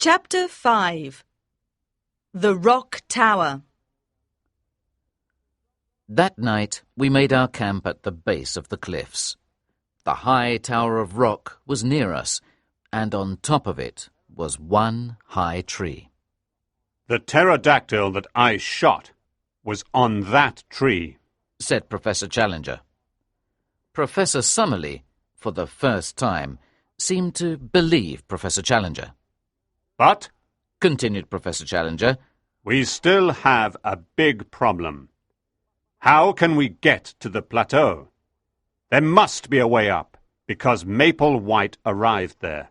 Chapter 5 The Rock Tower. That night we made our camp at the base of the cliffs. The high tower of rock was near us, and on top of it was one high tree. The pterodactyl that I shot was on that tree, said Professor Challenger. Professor Summerlee, for the first time, seemed to believe Professor Challenger. But, continued Professor Challenger, we still have a big problem. How can we get to the plateau? There must be a way up, because Maple White arrived there.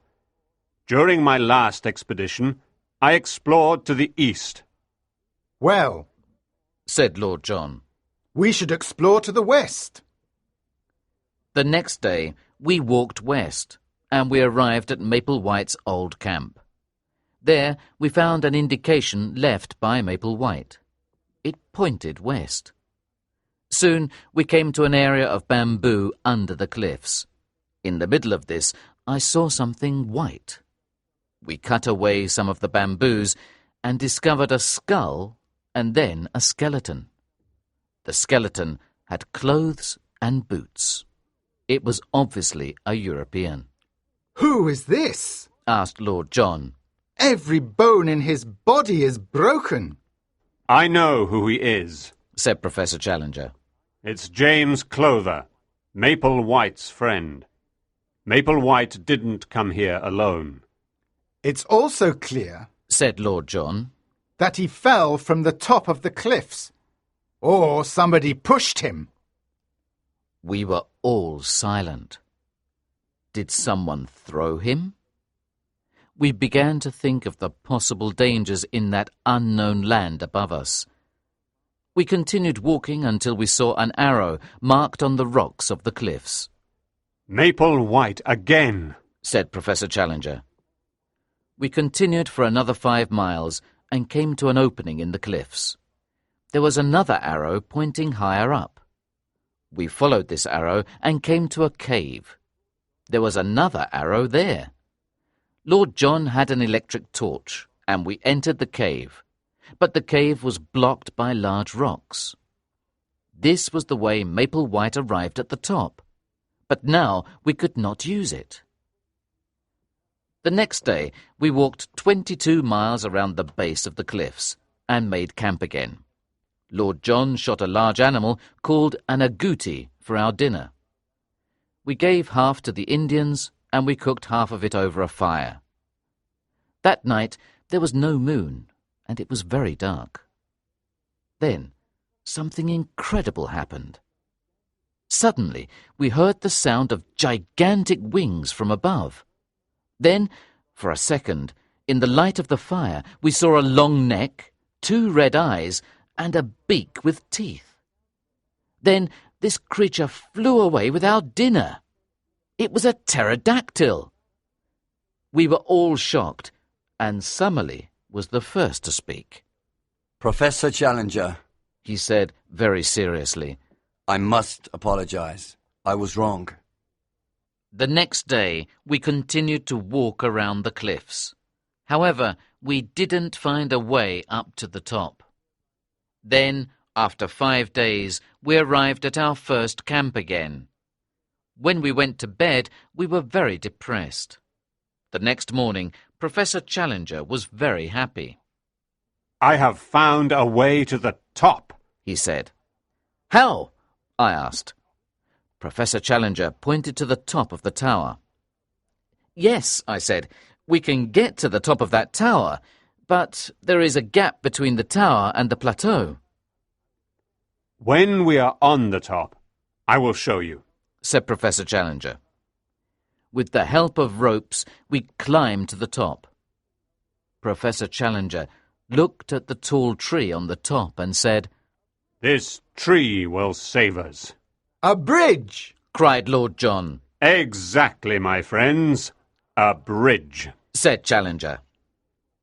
During my last expedition, I explored to the east. Well, said Lord John, we should explore to the west. The next day we walked west, and we arrived at Maple White's old camp. There we found an indication left by Maple White. It pointed west. Soon we came to an area of bamboo under the cliffs. In the middle of this I saw something white. We cut away some of the bamboos and discovered a skull and then a skeleton. The skeleton had clothes and boots. It was obviously a European. Who is this? Asked Lord John. Every bone in his body is broken. I know who he is, said Professor Challenger. It's James Clover, Maple White's friend. Maple White didn't come here alone. It's also clear, said Lord John, that he fell from the top of the cliffs, or somebody pushed him. We were all silent. Did someone throw him? We began to think of the possible dangers in that unknown land above us. We continued walking until we saw an arrow marked on the rocks of the cliffs. Maple White again, said Professor Challenger. We continued for another 5 miles and came to an opening in the cliffs. There was another arrow pointing higher up. We followed this arrow and came to a cave. There was another arrow there. Lord John had an electric torch, and we entered the cave. But the cave was blocked by large rocks. This was the way Maple White arrived at the top. But now we could not use it. The next day we walked 22 miles around the base of the cliffs and made camp again. Lord John shot a large animal called an agouti for our dinner. We gave half to the Indians, and we cooked half of it over a fire. That night there was no moon, and it was very dark. Then something incredible happened. Suddenly we heard the sound of gigantic wings from above. Then, for a second, in the light of the fire, we saw a long neck, 2 red eyes, and a beak with teeth. Then this creature flew away with our dinner. It was a pterodactyl. We were all shocked, and Summerlee was the first to speak. Professor Challenger, he said very seriously, I must apologize. I was wrong. The next day we continued to walk around the cliffs. However, we didn't find a way up to the top. Then, after 5 days, we arrived at our first camp again. When we went to bed, we were very depressed. The next morning, Professor Challenger was very happy. I have found a way to the top, he said. How? I asked. Professor Challenger pointed to the top of the tower. Yes, I said, we can get to the top of that tower, but there is a gap between the tower and the plateau. When we are on the top, I will show you, said Professor Challenger. With the help of ropes, we climbed to the top. Professor Challenger looked at the tall tree on the top and said, This tree will save us. A bridge! Cried Lord John. Exactly, my friends. A bridge, said Challenger.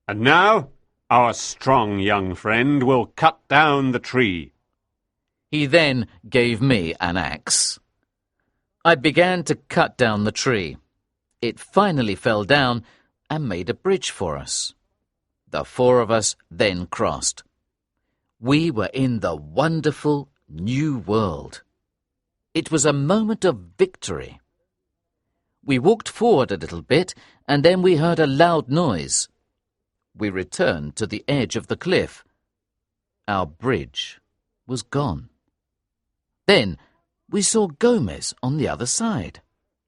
And now, our strong young friend will cut down the tree. He then gave me an axe. I began to cut down the tree. It finally fell down, and made a bridge for us. The four of us then crossed. We were in the wonderful new world. It was a moment of victory. We walked forward a little bit, and then we heard a loud noise. We returned to the edge of the cliff. Our bridge was gone. Then we saw Gomez on the other side.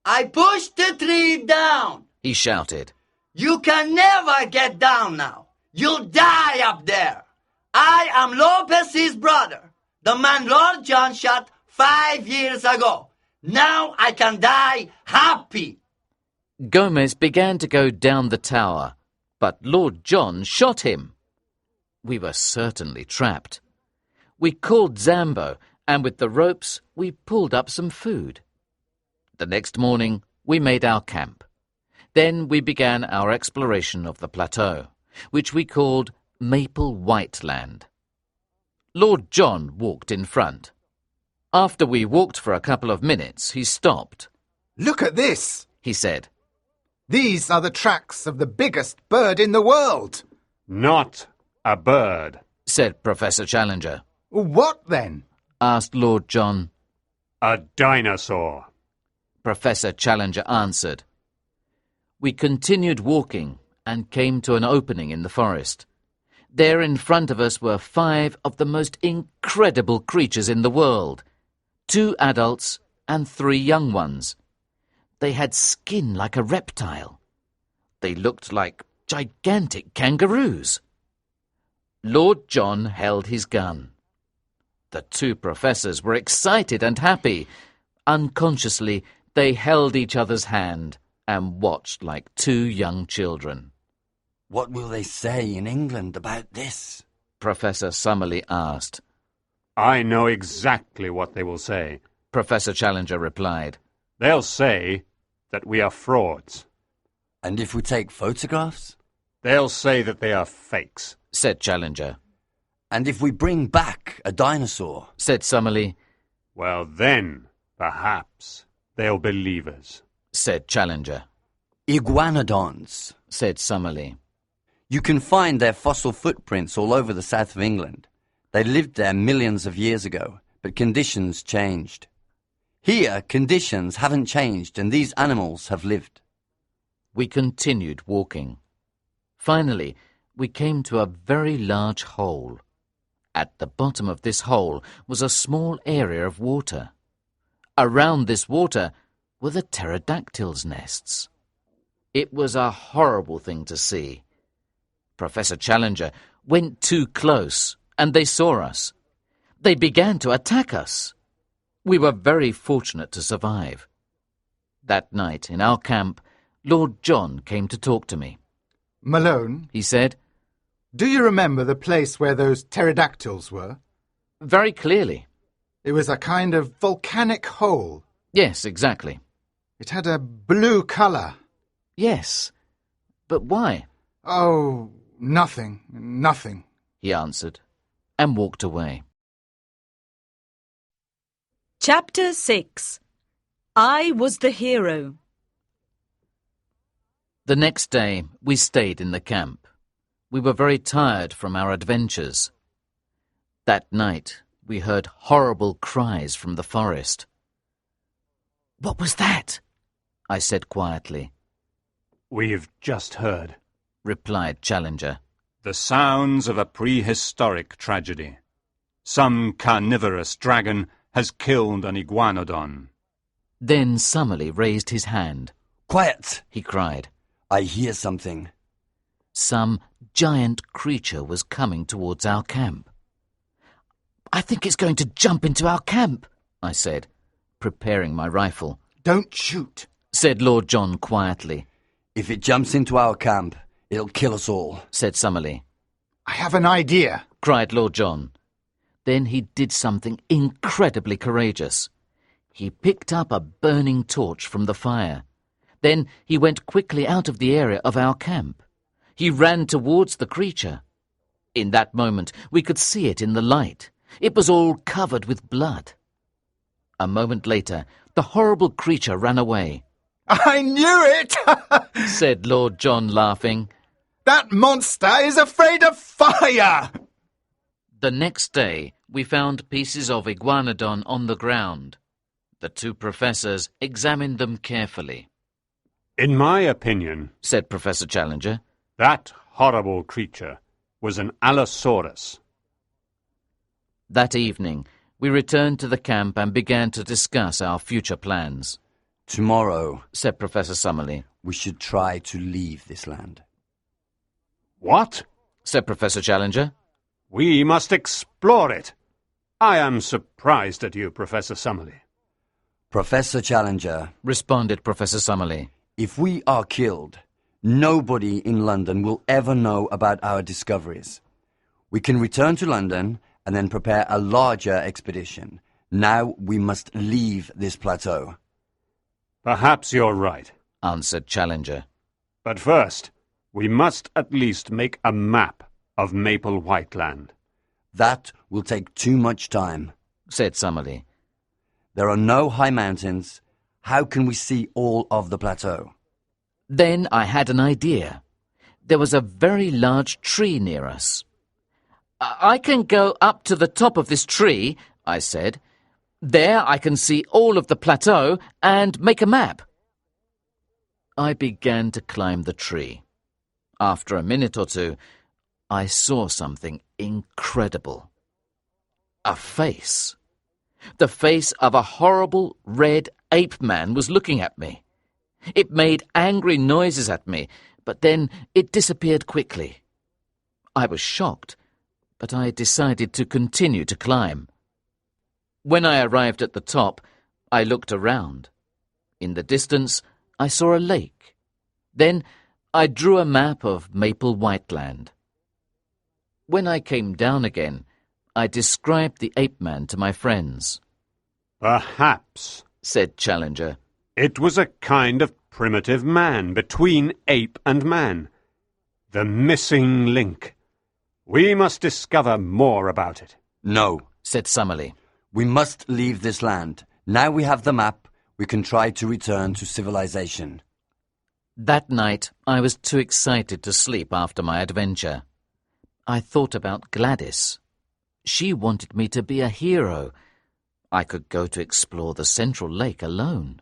I pushed the tree down. He shouted. You can never get down now. You'll die up there. I am Lopez's brother, the man Lord John shot 5 years ago. Now I can die happy. Gomez began to go down the tower, but Lord John shot him. We were certainly trapped. We called Zambo, and with the ropes we pulled up some food. The next morning we made our camp. Then we began our exploration of the plateau, which we called Maple White Land. Lord John walked in front. After we walked for a couple of minutes, he stopped. Look at this, he said. These are the tracks of the biggest bird in the world. Not a bird, said Professor Challenger. What then? Asked Lord John. a dinosaur. Professor Challenger answered. We continued walking and came to an opening in the forest. There in front of us were 5 of the most incredible creatures in the world, 2 adults and 3 young ones. They had skin like a reptile. They looked like gigantic kangaroos. Lord John held his gun. The 2 professors were excited and happy. Unconsciously, they held each other's hand and watched like 2 young children. What will they say in England about this? Professor Summerlee asked. I know exactly what they will say. Professor Challenger replied. They'll say that we are frauds. And if we take photographs? They'll say that they are fakes, said Challenger. And if we bring back a dinosaur? Said Summerlee. Well, then, perhaps, they'll believe us, said Challenger. Iguanodons, said Summerlee. You can find their fossil footprints all over the south of England. They lived there millions of years ago, but conditions changed. Here, conditions haven't changed and these animals have lived. We continued walking. Finally, we came to a very large hole. At the bottom of this hole was a small area of water. Around this water were the pterodactyls' nests. It was a horrible thing to see. Professor Challenger went too close, and they saw us. They began to attack us. We were very fortunate to survive. That night, in our camp, Lord John came to talk to me. Malone, he said, do you remember the place where those pterodactyls were? Very clearly. It was a kind of volcanic hole. Yes, exactly. It had a blue colour. Yes, but why? Oh, nothing, he answered, and walked away. Chapter 6. I was the hero. The next day we stayed in the camp. We were very tired from our adventures. That night we heard horrible cries from the forest. What was that? I said quietly. We've just heard, replied Challenger. the sounds of a prehistoric tragedy. Some carnivorous dragon has killed an iguanodon. Then Summerlee raised his hand. Quiet! He cried. I hear something. Some giant creature was coming towards our camp. I think it's going to jump into our camp, I said, preparing my rifle. Don't shoot, said Lord John quietly. If it jumps into our camp, it'll kill us all, said Summerlee. I have an idea, cried Lord John. Then he did something incredibly courageous. He picked up a burning torch from the fire. Then he went quickly out of the area of our camp. He ran towards the creature. In that moment, we could see it in the light. It was all covered with blood. A moment later, the horrible creature ran away. I knew it! said Lord John, laughing. That monster is afraid of fire! The next day, we found pieces of iguanodon on the ground. The two professors examined them carefully. In my opinion, Said Professor Challenger, that horrible creature was an Allosaurus. that evening, we returned to the camp and began to discuss our future plans. Tomorrow, Said Professor Summerlee. we should try to leave this land. What? Said Professor Challenger. We must explore it. I am surprised at you, Professor Summerlee. Professor Challenger, Responded Professor Summerlee. if we are killed, nobody in London will ever know about our discoveries. We can return to London and then prepare a larger expedition. Now we must leave this plateau. Perhaps you're right. Answered Challenger. But first, we must at least make a map of Maple White Land. That will take too much time. Said Summerlee. There are no high mountains. How can we see all of the plateau? Then I had an idea. There was a very large tree near us. I can go up to the top of this tree, I said. There I can see all of the plateau and make a map. I began to climb the tree. After a minute or two, I saw something incredible. A face. The face of a horrible red ape man was looking at me. It made angry noises at me, but then it disappeared quickly. I was shocked, but I decided to continue to climb. When I arrived at the top, I looked around. In the distance, I saw a lake. Then I drew a map of Maple White Land. When I came down again, I described the ape man to my friends. Perhaps, Said Challenger. it was a kind of primitive man between ape and man. The missing link. We must discover more about it. No. Said Summerlee. We must leave this land. Now we have the map, we can try to return to civilization. That night, I was too excited to sleep after my adventure. I thought about Gladys. She wanted me to be a hero. I could go to explore the central lake alone.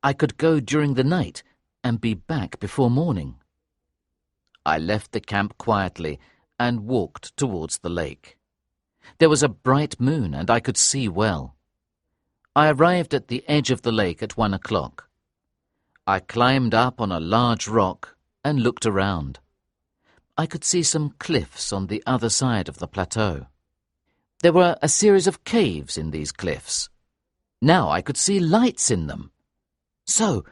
I could go during the night and be back before morning. I left the camp quietly and walked towards the lake. There was a bright moon and I could see well. I arrived at the edge of the lake at 1 o'clock. I climbed up on a large rock and looked around. I could see some cliffs on the other side of the plateau. There were a series of caves in these cliffs. Now I could see lights in them. So,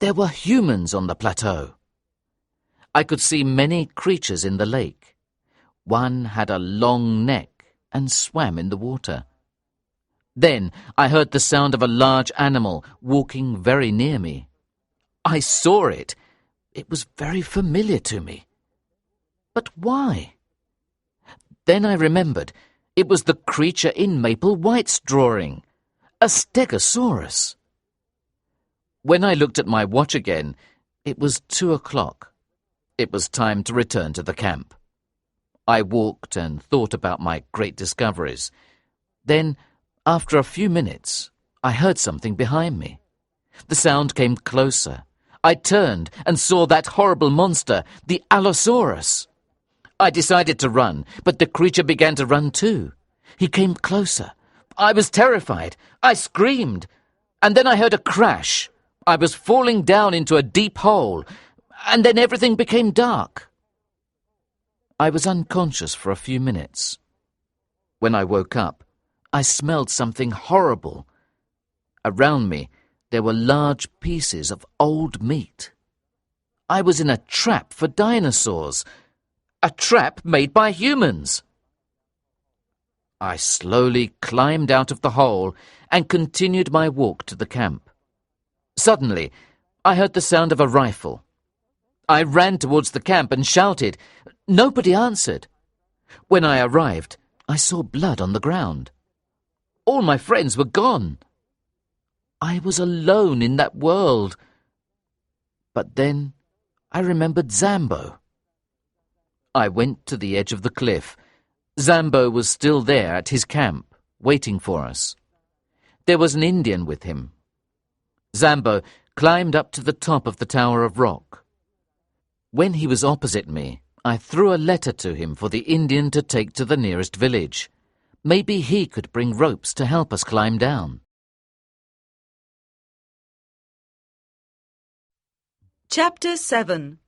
there were humans on the plateau. I could see many creatures in the lake. One had a long neck and swam in the water. Then I heard the sound of a large animal walking very near me. I saw it. It was very familiar to me. But why? Then I remembered it was the creature in Maple White's drawing, a Stegosaurus. When I looked at my watch again, it was 2 o'clock. It was time to return to the camp. I walked and thought about my great discoveries. Then, after a few minutes, I heard something behind me. The sound came closer. I turned and saw that horrible monster, the Allosaurus. I decided to run, but the creature began to run too. He came closer. I was terrified. I screamed. And then I heard a crash. I was falling down into a deep hole, and then everything became dark. I was unconscious for a few minutes. When I woke up, I smelled something horrible. Around me, there were large pieces of old meat. I was in a trap for dinosaurs, a trap made by humans. I slowly climbed out of the hole and continued my walk to the camp. Suddenly, I heard the sound of a rifle. I ran towards the camp and shouted. Nobody answered. When I arrived, I saw blood on the ground. All my friends were gone. I was alone in that world. But then I remembered Zambo. I went to the edge of the cliff. Zambo was still there at his camp, waiting for us. There was an Indian with him. Zambo climbed up to the top of the tower of rock. When he was opposite me, I threw a letter to him for the Indian to take to the nearest village. Maybe he could bring ropes to help us climb down. Chapter 7.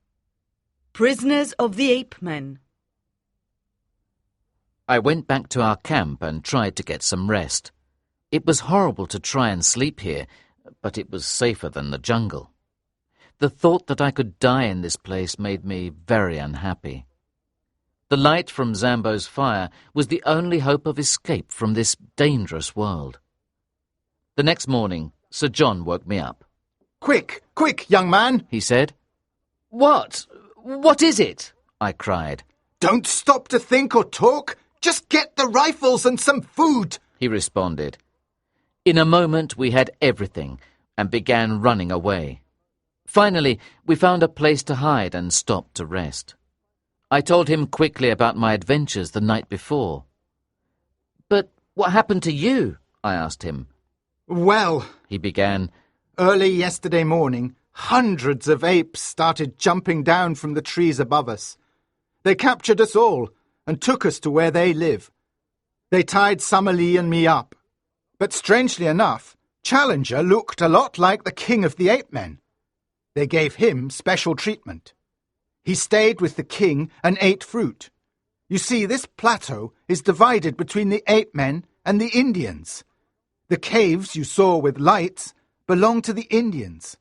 Prisoners of the Ape Men. I went back to our camp and tried to get some rest. It was horrible to try and sleep here, but it was safer than the jungle. The thought that I could die in this place made me very unhappy. The light from Zambo's fire was the only hope of escape from this dangerous world. The next morning, Sir John woke me up. Quick, quick, young man, He said. "What? What is it?" I cried. don't stop to think or talk. Just get the rifles and some food. He responded. In a moment we had everything and began running away. Finally, we found a place to hide and stopped to rest. I told him quickly about my adventures the night before. "But what happened to you?" I asked him. Well, He began. early yesterday morning, hundreds of apes started jumping down from the trees above us. They captured us all and took us to where they live. They tied Summerlee and me up. But strangely enough, Challenger looked a lot like the king of the ape men. They gave him special treatment. He stayed with the king and ate fruit. You see, this plateau is divided between the ape men and the Indians. The caves you saw with lights belong to the Indians.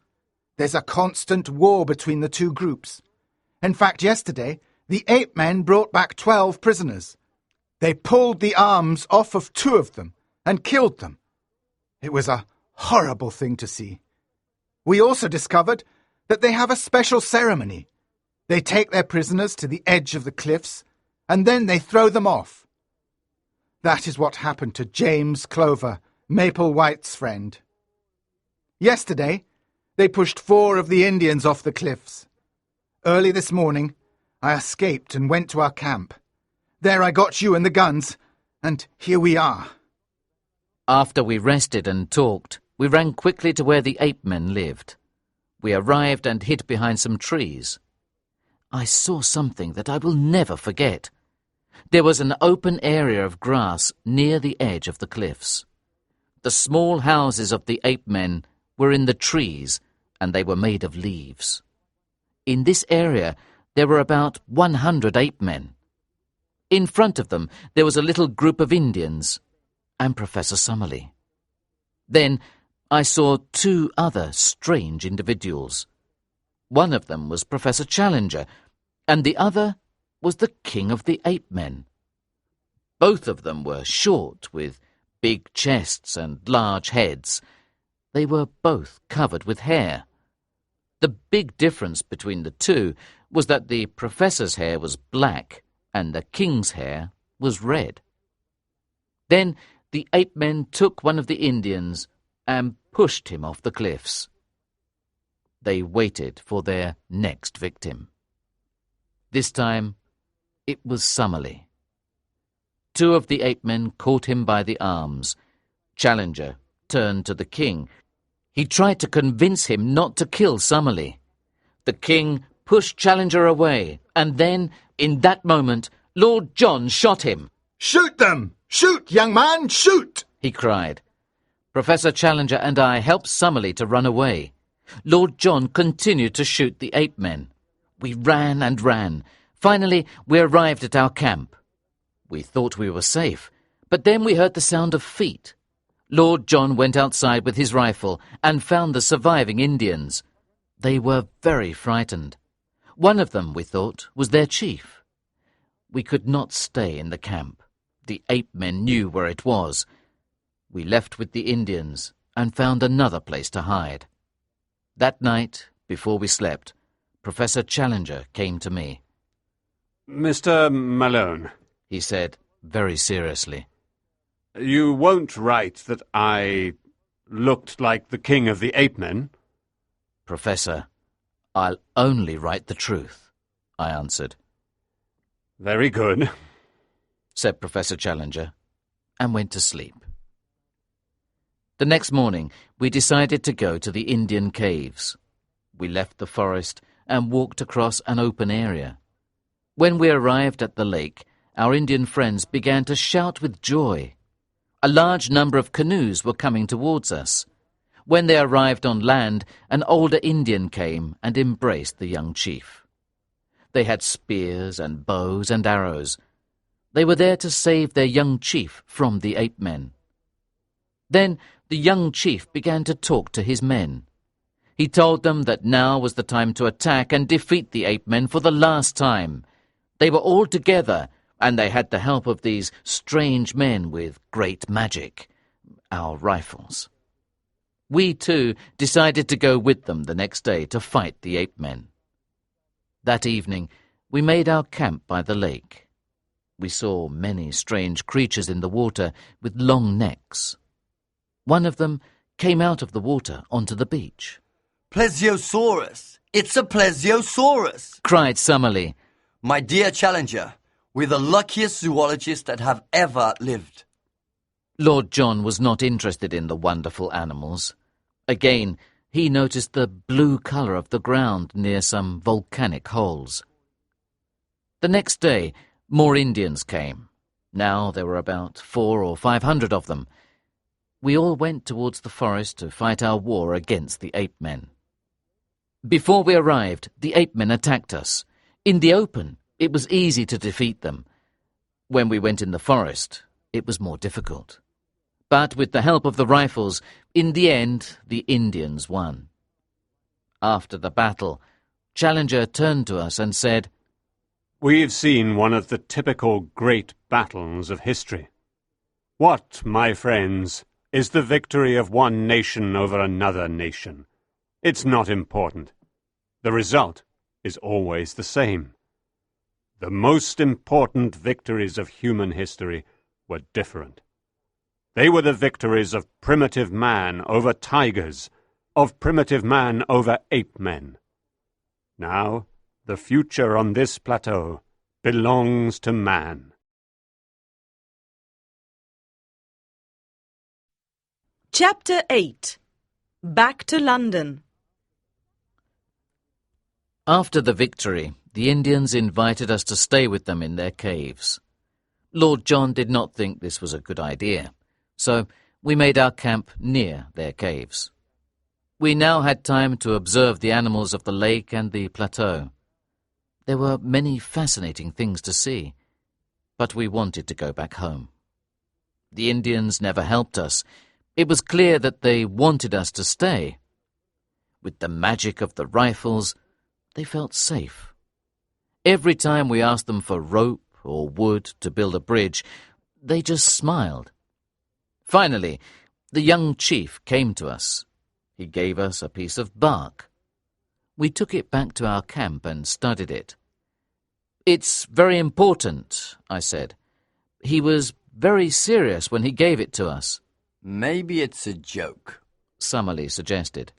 There's a constant war between the two groups. In fact, yesterday, the ape men brought back 12 prisoners. They pulled the arms off of 2 of them and killed them. It was a horrible thing to see. We also discovered that they have a special ceremony. They take their prisoners to the edge of the cliffs, and then they throw them off. That is what happened to James Clover, Maple White's friend. Yesterday, they pushed 4 of the Indians off the cliffs. Early this morning, I escaped and went to our camp. There I got you and the guns, and here we are. After we rested and talked, we ran quickly to where the ape men lived. We arrived and hid behind some trees. I saw something that I will never forget. There was an open area of grass near the edge of the cliffs. The small houses of the ape men were in the trees, and they were made of leaves. In this area there were about 100 ape men. In front of them there was a little group of Indians and Professor Summerlee. Then I saw 2 other strange individuals. One of them was Professor Challenger, and the other was the king of the ape men. Both of them were short, with big chests and large heads. They were both covered with hair. The big difference between the two was that the professor's hair was black and the king's hair was red. Then the ape men took one of the Indians and pushed him off the cliffs. They waited for their next victim. This time it was Summerlee. 2 of the ape men caught him by the arms. Challenger turned to the king. He tried to convince him not to kill Summerlee. The king pushed Challenger away, and then, in that moment, Lord John shot him. "Shoot them! Shoot, young man, shoot!" he cried. Professor Challenger and I helped Summerlee to run away. Lord John continued to shoot the ape men. We ran and ran. Finally, we arrived at our camp. We thought we were safe, but then we heard the sound of feet. Lord John went outside with his rifle and found the surviving Indians. They were very frightened. One of them, we thought, was their chief. We could not stay in the camp. The ape men knew where it was. We left with the Indians and found another place to hide. That night, before we slept, Professor Challenger came to me. Mr. Malone, He said, very seriously. you won't write that I looked like the king of the ape men? Professor, I'll only write the truth, I answered. Very good, said Professor Challenger, and went to sleep. The next morning, we decided to go to the Indian caves. We left the forest and walked across an open area. When we arrived at the lake, our Indian friends began to shout with joy. A large number of canoes were coming towards us. When they arrived on land, an older Indian came and embraced the young chief. They had spears and bows and arrows. They were there to save their young chief from the ape men. Then the young chief began to talk to his men. He told them that now was the time to attack and defeat the ape men for the last time. They were all together, and they had the help of these strange men with great magic, our rifles. We, too, decided to go with them the next day to fight the ape men. That evening, we made our camp by the lake. We saw many strange creatures in the water with long necks. One of them came out of the water onto the beach. Plesiosaurus! It's a plesiosaurus! Cried Summerlee. My dear Challenger, we're the luckiest zoologists that have ever lived. Lord John was not interested in the wonderful animals. Again, he noticed the blue colour of the ground near some volcanic holes. The next day, more Indians came. Now there were about 400 or 500 of them. We all went towards the forest to fight our war against the ape men. Before we arrived, the ape men attacked us. In the open, it was easy to defeat them. When we went in the forest, it was more difficult. But with the help of the rifles, in the end, the Indians won. After the battle, Challenger turned to us and said, We've seen one of the typical great battles of history. What, my friends, is the victory of one nation over another nation? It's not important. The result is always the same. The most important victories of human history were different. They were the victories of primitive man over tigers, of primitive man over ape men. Now, the future on this plateau belongs to man. Chapter 8. Back to London. After the victory, the Indians invited us to stay with them in their caves. Lord John did not think this was a good idea, so we made our camp near their caves. We now had time to observe the animals of the lake and the plateau. There were many fascinating things to see, but we wanted to go back home. The Indians never helped us. It was clear that they wanted us to stay. With the magic of the rifles, they felt safe. Every time we asked them for rope or wood to build a bridge, they just smiled. Finally, the young chief came to us. He gave us a piece of bark. We took it back to our camp and studied it. It's very important, I said. He was very serious when he gave it to us. Maybe it's a joke, Summerlee suggested.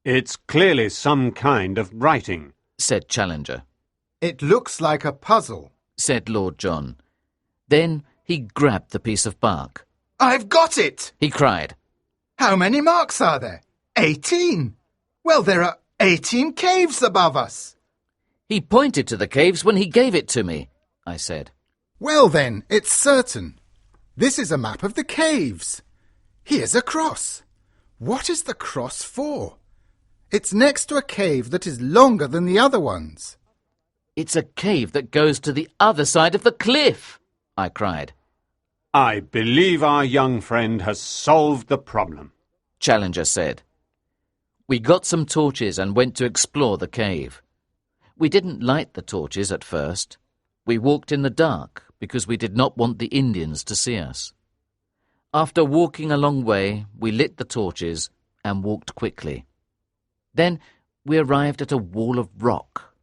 It's clearly some kind of writing, said Challenger. It looks like a puzzle, said Lord John. Then he grabbed the piece of bark. I've got it! He cried. How many marks are there? 18! Well, there are 18 caves above us. He pointed to the caves when he gave it to me, I said. Well then, it's certain. This is a map of the caves. Here's a cross. What is the cross for? It's next to a cave that is longer than the other ones. It's a cave that goes to the other side of the cliff, I cried. I believe our young friend has solved the problem, Challenger said. We got some torches and went to explore the cave. We didn't light the torches at first. We walked in the dark because we did not want the Indians to see us. After walking a long way, we lit the torches and walked quickly. Then we arrived at a wall of rock.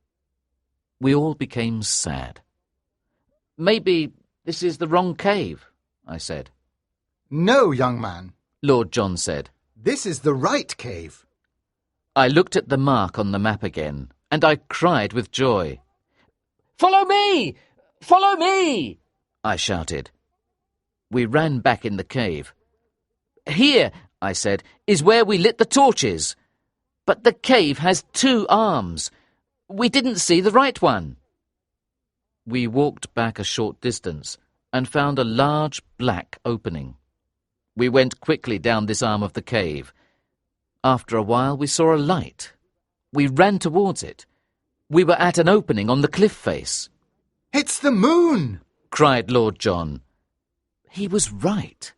We all became sad. Maybe this is the wrong cave, I said. No, young man, Lord John said. This is the right cave. I looked at the mark on the map again, and I cried with joy. "Follow me! Follow me!" I shouted. We ran back in the cave. "Here," I said, "is where we lit the torches. But the cave has 2 arms. We didn't see the right one." We walked back a short distance and found a large black opening. We went quickly down this arm of the cave. After a while we saw a light. We ran towards it. We were at an opening on the cliff face. It's the moon! Cried Lord John. He was right.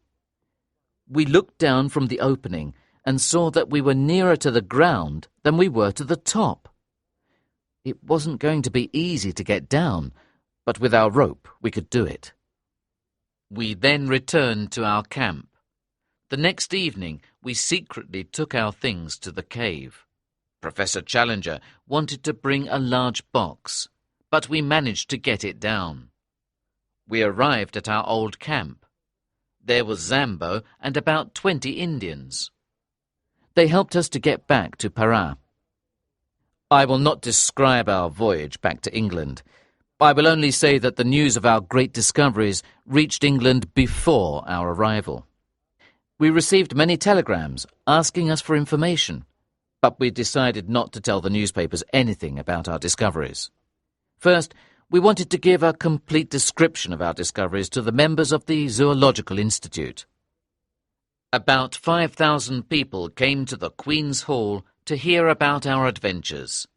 We looked down from the opening and saw that we were nearer to the ground than we were to the top. It wasn't going to be easy to get down, but with our rope we could do it. We then returned to our camp. The next evening we secretly took our things to the cave. Professor Challenger wanted to bring a large box, but we managed to get it down. We arrived at our old camp. There was Zambo and about 20 Indians. They helped us to get back to Para. I will not describe our voyage back to England. I will only say that the news of our great discoveries reached England before our arrival. We received many telegrams asking us for information, but we decided not to tell the newspapers anything about our discoveries. First, we wanted to give a complete description of our discoveries to the members of the Zoological Institute. About 5,000 people came to the Queen's Hall to hear about our adventures.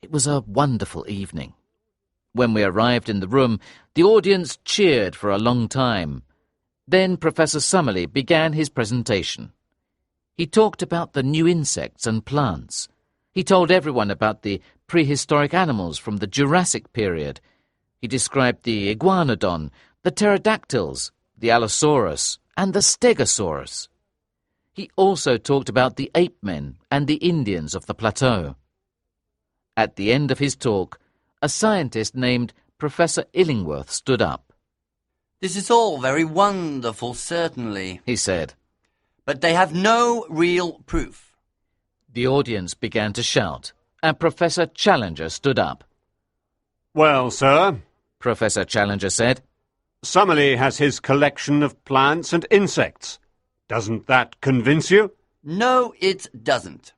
It was a wonderful evening. When we arrived in the room, the audience cheered for a long time. Then Professor Summerlee began his presentation. He talked about the new insects and plants. He told everyone about the prehistoric animals from the Jurassic period. He described the iguanodon, the pterodactyls, the allosaurus, and the stegosaurus. He also talked about the ape men and the Indians of the plateau. At the end of his talk, a scientist named Professor Illingworth stood up. "This is all very wonderful, certainly," he said. "but they have no real proof." The audience began to shout, and Professor Challenger stood up. "Well, sir," Professor Challenger said, "Summerlee has his collection of plants and insects. Doesn't that convince you?" No, it doesn't.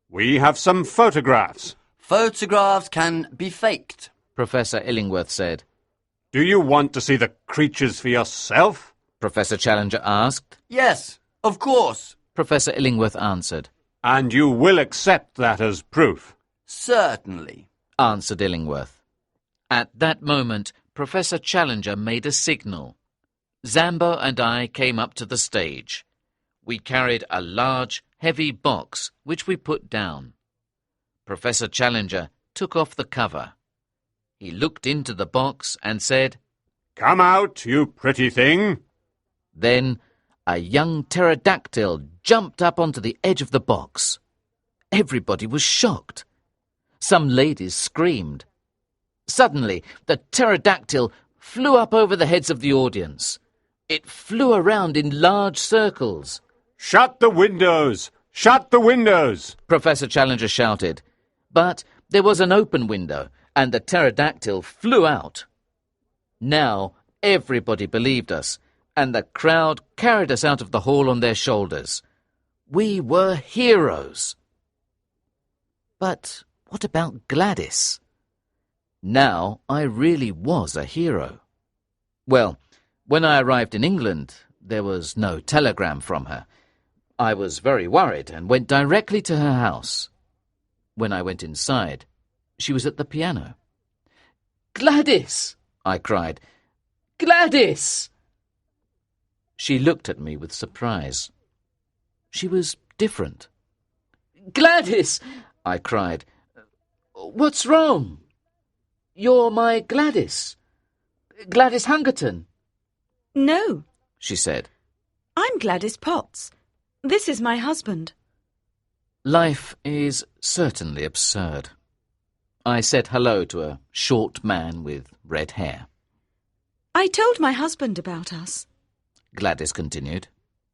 "We have some photographs." Photographs can be faked. Professor Illingworth said. "Do you want to see the creatures for yourself?" Professor Challenger asked. Yes, of course. Professor Illingworth answered. "And you will accept that as proof?" Certainly, answered Illingworth. At that moment, Professor Challenger made a signal. Zambo and I came up to the stage. We carried a large, heavy box, which we put down. Professor Challenger took off the cover. He looked into the box and said, "Come out, you pretty thing." Then a young pterodactyl jumped up onto the edge of the box. Everybody was shocked. Some ladies screamed. Suddenly, the pterodactyl flew up over the heads of the audience. It flew around in large circles. "Shut the windows! Shut the windows!" Professor Challenger shouted. But there was an open window, and the pterodactyl flew out. Now everybody believed us, and the crowd carried us out of the hall on their shoulders. We were heroes. But what about Gladys? Now I really was a hero. Well, when I arrived in England, there was no telegram from her. I was very worried and went directly to her house. When I went inside, she was at the piano. "Gladys!" I cried. "Gladys!" She looked at me with surprise. She was different. "Gladys!" I cried. "What's wrong? You're my Gladys. Gladys Hungerton." No, she said. I'm Gladys Potts. This is my husband. Life is certainly absurd. I said hello to a short man with red hair. I told my husband about us. Gladys continued.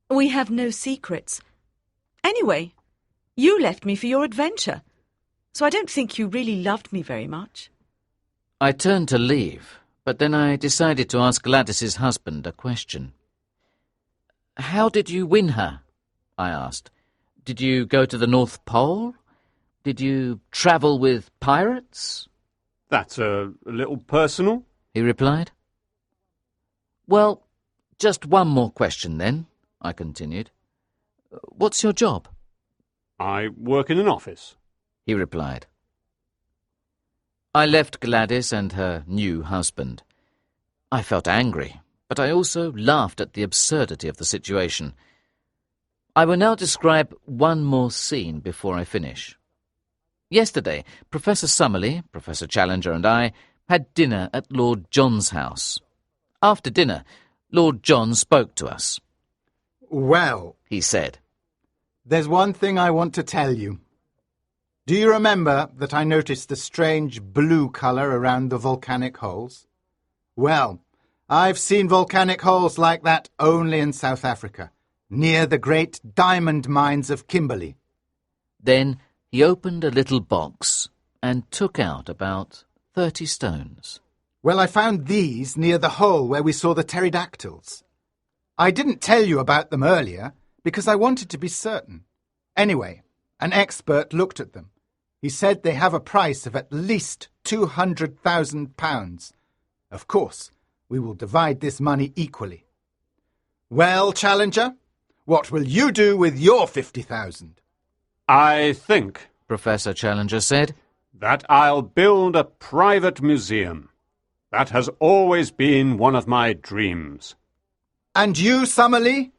We have no secrets. Anyway, You left me for your adventure, so I don't think you really loved me very much. I turned to leave, but then I decided to ask Gladys's husband a question. How did you win her? I asked. Did you go to the North Pole? Did you travel with pirates? That's a little personal, he replied. Well, just one more question then, I continued. What's your job? I work in an office, he replied. I left Gladys and her new husband. I felt angry, but I also laughed at the absurdity of the situation. I will now describe one more scene before I finish. Yesterday, Professor Summerlee, Professor Challenger and I had dinner at Lord John's house. After dinner, Lord John spoke to us. Well, he said, there's one thing I want to tell you. Do you remember that I noticed the strange blue colour around the volcanic holes? Well, I've seen volcanic holes like that only in South Africa, near the great diamond mines of Kimberley. Then he opened a little box and took out about 30 stones. Well, I found these near the hole where we saw the pterodactyls. I didn't tell you about them earlier because I wanted to be certain. Anyway, an expert looked at them. He said they have a price of at least £200,000. Of course, we will divide this money equally. Well, Challenger, what will you do with your 50,000? I think, Professor Challenger said, that I'll build a private museum. That has always been one of my dreams. And you, Summerlee?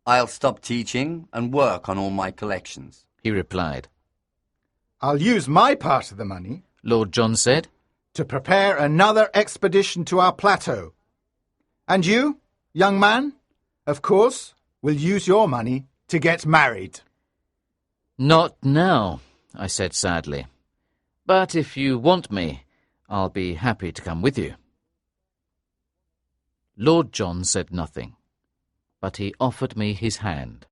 I'll stop teaching and work on all my collections, he replied. I'll use my part of the money, Lord John said, to prepare another expedition to our plateau. And you, young man, of course, will use your money to get married. Not now, I said sadly. But if you want me, I'll be happy to come with you. Lord John said nothing, but he offered me his hand.